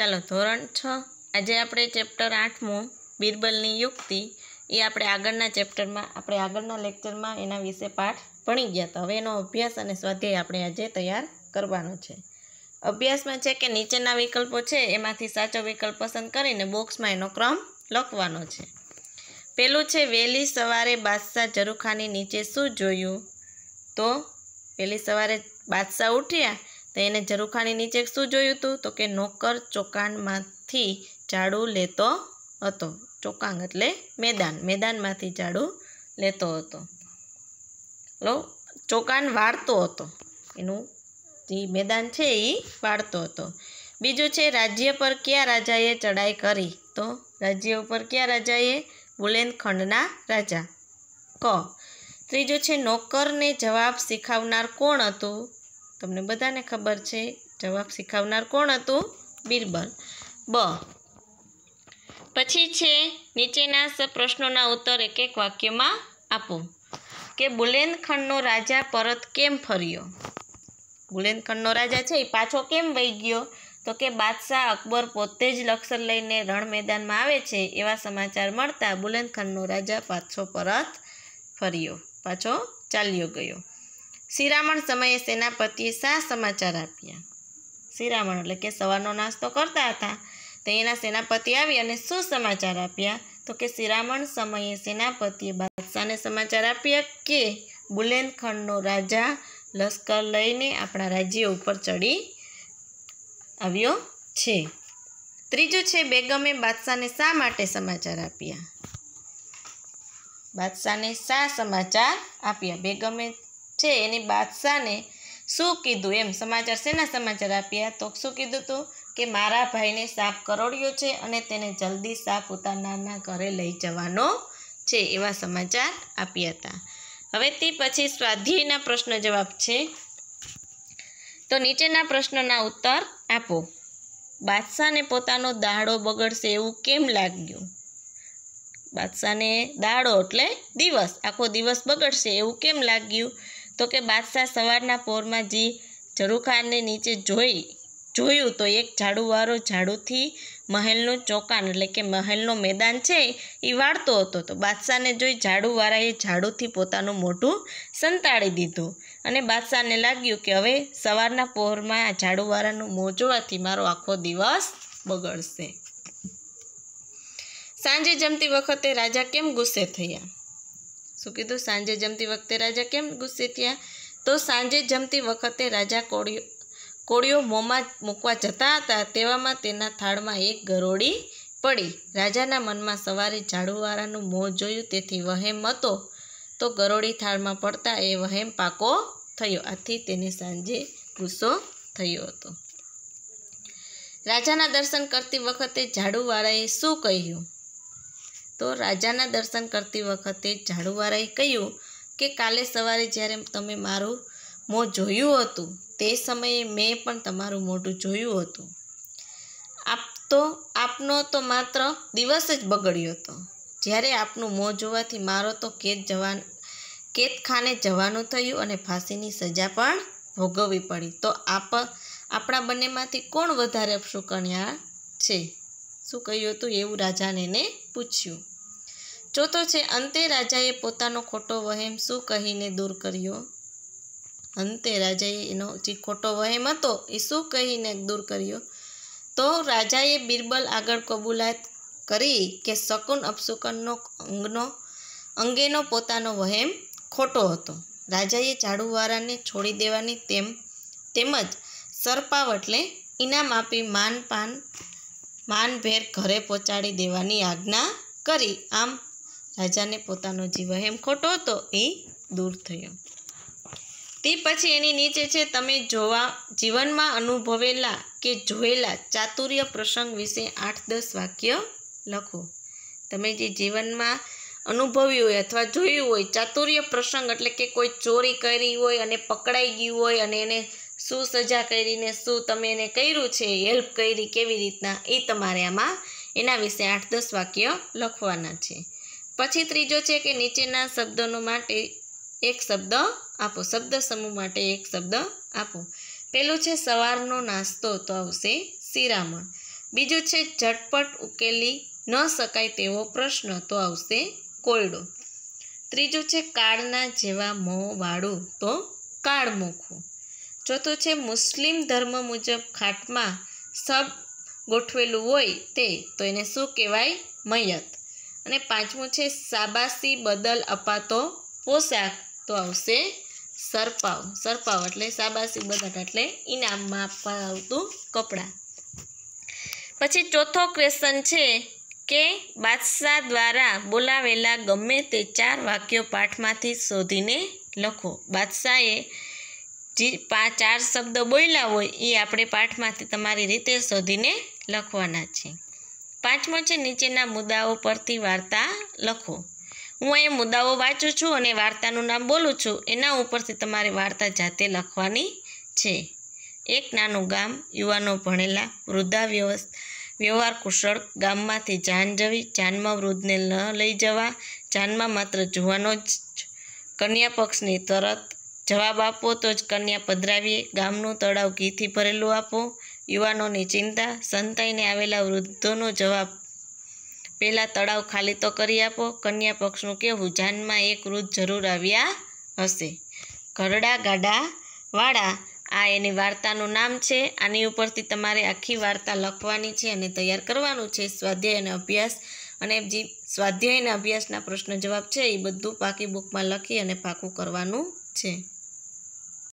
ચાલો ધોરણ 6 આજે આપણે ચેપ્ટર 8મું બિરબલની યુક્તિ એ આપણે આગળના લેક્ચરમાં એના વિશે પાઠ ભણી ગયા. તો હવે એનો અભ્યાસ અને સ્વાધ્યાય આપણે આજે તૈયાર કરવાનો છે. અભ્યાસમાં છે કે નીચેના વિકલ્પો છે એમાંથી સાચો વિકલ્પ પસંદ કરીને બોક્સમાં એનો ક્રમ લખવાનો છે. પેલું છે વહેલી સવારે બાદશાહ ઝરૂખાની નીચે શું જોયું? તો વહેલી સવારે બાદશાહ ઉઠ્યા તો એને ઝરૂખાની નીચે શું જોયું હતું? તો કે નોકર ચોકાણમાંથી ઝાડુ લેતો હતો. ચોકાંગ એટલે મેદાનમાંથી ઝાડુ લેતો હતો. ચોકાન વાળતો હતો, એનું જે મેદાન છે એ વાળતો હતો. બીજું છે રાજ્ય પર કયા રાજાએ ચડાઈ કરી? તો રાજ્ય ઉપર કયા રાજાએ? બુલેનખંડના રાજા. ક. ત્રીજું છે નોકરને જવાબ શીખવનાર કોણ હતું? તમને બધાને ખબર છે જવાબ શીખવનાર કોણ હતું? બિરબલ. બ. પછી છે નીચેના પ્રશ્નોના ઉત્તર એક એક વાક્યમાં આપો. કે બુલેનખંડનો રાજા પરત કેમ ફર્યો? બુલેનખંડનો રાજા છે એ પાછો કેમ વહી ગયો? તો કે બાદશાહ અકબર પોતે જ લશ્કર લઈને રણ મેદાનમાં આવે છે એવા સમાચાર મળતા બુલેનખંડનો રાજા પાછો પરત ફર્યો, પાછો ચાલ્યો ગયો. શિરામણ સમયે સેનાપતિએ શા સમાચાર આપ્યા? શિરામણ એટલે કે સવારનો નાસ્તો કરતા હતા તો એના સેનાપતિ આવી અને શું સમાચાર આપ્યા? તો કે શિરામણ સમયે સેનાપતિએ બાદશાહને સમાચાર આપ્યા કે બુલેનખંડનો રાજા લશ્કર લઈને આપણા રાજ્ય ઉપર ચડી આવ્યો છે. ત્રીજું છે બેગમે બાદશાહને શા માટે સમાચાર આપ્યા? બાદશાહને શા સમાચાર આપ્યા? બેગમે છે એની બાદશાહને શું કીધું? એમ સમાચાર શેના સમાચાર આપ્યા? તો શું કીધું હતું? કે મારા ભાઈને સાપ કરડ્યો છે અને તેને જલ્દી સાપ ઉતારનારના ઘરે લઈ જવાનો છે એવા સમાચાર આપ્યા હતા. હવે તે પછી સ્વાધ્યાયના પ્રશ્ન જવાબ છે. તો નીચેના પ્રશ્નના ઉત્તર આપો. બાદશાહને પોતાનો દાડો બગડશે એવું કેમ લાગ્યું? બાદશાહને દાડો એટલે દિવસ, આખો દિવસ બગડશે એવું કેમ લાગ્યું? તો કે બાદશાહ સવારના પોરમાં જે ઝરૂખાને નીચે જોયું તો એક ઝાડુવાળો ઝાડુથી મહેલનું ચોકાન એટલે કે મહેલનો મેદાન છે એ વાળતો હતો. તો બાદશાહને જોઈ ઝાડુવાળાએ ઝાડુથી પોતાનું મોઢું સંતાડી દીધું અને બાદશાહને લાગ્યું કે હવે સવારના પહોરમાં આ ઝાડુવાળાનું મોં જોવાથી મારો આખો દિવસ બગડશે. સાંજે જમતી વખતે રાજા કેમ ગુસ્સે થયા? શું કીધું? સાંજે જમતી વખતે રાજા કેમ ગુસ્સે થયા? તો સાંજે જમતી વખતે રાજા કોળીઓ મોંમાં મૂકવા જતા હતા તેવામાં તેના થાળમાં એક ગરોળી પડી. રાજાના મનમાં સવારે ઝાડુવાળાનું મોં જોયું તેથી વહેમ હતો તો ગરોળી થાળમાં પડતા એ વહેમ પાકો થયો. આથી તેને સાંજે ગુસ્સો થયો હતો. રાજાના દર્શન કરતી વખતે ઝાડુવાળાએ શું કહ્યું? તો રાજાના દર્શન કરતી વખતે ઝાડુવાળાએ કહ્યું કે કાલે સવારે જ્યારે તમે મારું મોં જોયું હતું તે સમયે મેં પણ તમારું મોઢું જોયું હતું. આપનો તો માત્ર દિવસ જ બગડ્યો હતો. જ્યારે આપનું મોં જોવાથી મારો તો કેદખાને જવાનું થયું અને ફાંસીની સજા પણ ભોગવવી પડી. તો આપણા બંનેમાંથી કોણ વધારે અપશુકન્યા છે? શું કહ્યું હતું એવું રાજાને એને પૂછ્યું. ચોથો છે અંતે રાજાએ પોતાનો ખોટો વહેમ શું કહીને દૂર કર્યો? અંતે રાજાએ એનો જે ખોટો વહેમ હતો એ શું કહીને દૂર કર્યો? તો રાજાએ બિરબલ આગળ કબૂલાત કરી કે શકુન અપશુકનનો અંગેનો પોતાનો વહેમ ખોટો હતો. રાજાએ ઝાડુવાળાને છોડી દેવાની તેમજ સરપાવ એટલે ઇનામ આપી માનભેર ઘરે પહોંચાડી દેવાની આજ્ઞા કરી. આમ રાજાને પોતાનો જે વહેમ ખોટો હતો એ દૂર થયો. તે પછી એની નીચે છે તમે જીવનમાં અનુભવેલા કે જોયેલા ચાતુર્ય પ્રસંગ વિશે 8-10 વાક્ય લખો. તમે જે જીવનમાં અનુભવ્યું હોય અથવા જોયું હોય ચાતુર્ય પ્રસંગ એટલે કે કોઈ ચોરી કરી હોય અને પકડાઈ ગયું હોય અને એને શું સજા કરીને શું તમે એને કર્યું છે, હેલ્પ કરી કેવી રીતના, એ તમારે આમાં એના વિશે 8-10 વાક્ય લખવાના છે. પછી ત્રીજો છે કે નીચેના શબ્દોનો માટે એક શબ્દ આપો. શબ્દ સમૂહ માટે એક શબ્દ આપો. પેલું છે સવારનો નાસ્તો તો આવશે શિરામણ. બીજું છે ઝટપટ ઉકેલી ન શકાય તેવો પ્રશ્ન, તો આવશે કોયડો. ત્રીજું છે કાળના જેવા મોંવાળું, તો કાળમુખું. ચોથું છે મુસ્લિમ ધર્મ મુજબ ખાટમાં સબ ગોઠવેલું હોય તે, તો એને શું કહેવાય? મયત. અને પાંચમું છે શાબાશી બદલ અપાતો પોશાક, તો આવશે સરપાવ. સરપાવ એટલે શાબાશી બદલ એટલે ઇનામમાં આપવા આવતું કપડાં. પછી ચોથો ક્વેશ્ચન છે કે બાદશાહ દ્વારા બોલાવેલા ગમે તે 4 વાક્યો પાઠમાંથી શોધીને લખો. બાદશાહે જે 4 શબ્દ બોલ્યા હોય એ આપણે પાઠમાંથી તમારી રીતે શોધીને લખવાના છે. પાંચમો છે નીચેના મુદ્દાઓ પરથી વાર્તા લખો. હું અહીંયા મુદ્દાઓ વાંચું છું અને વાર્તાનું નામ બોલું છું, એના ઉપરથી તમારે વાર્તા જાતે લખવાની છે. એક નાનું ગામ, યુવાનો ભણેલા, વૃદ્ધા વ્યવહાર કુશળ, ગામમાંથી જાન જવી, જાનમાં વૃદ્ધને ન લઈ જવા, જાનમાં માત્ર જુવાનો જ, કન્યા પક્ષની તરત, જવાબ આપો તો જ કન્યા પધરાવીએ, ગામનું તળાવ ઘીથી ભરેલું આપો, યુવાનોની ચિંતા, સંતાઈને આવેલા વૃદ્ધોનો જવાબ, પહેલાં તળાવ ખાલી તો કરી આપો, કન્યા પક્ષનું કહેવું, જાનમાં એક વૃદ્ધ જરૂર આવ્યા હશે. ઘરડા ગાડા વાળા, આ એની વાર્તાનું નામ છે. આની ઉપરથી તમારે આખી વાર્તા લખવાની છે અને તૈયાર કરવાનું છે. સ્વાધ્યાય અને અભ્યાસ, અને જે સ્વાધ્યાય અને અભ્યાસના પ્રશ્ન જવાબ છે એ બધું પાકી બુકમાં લખી અને પાકું કરવાનું છે.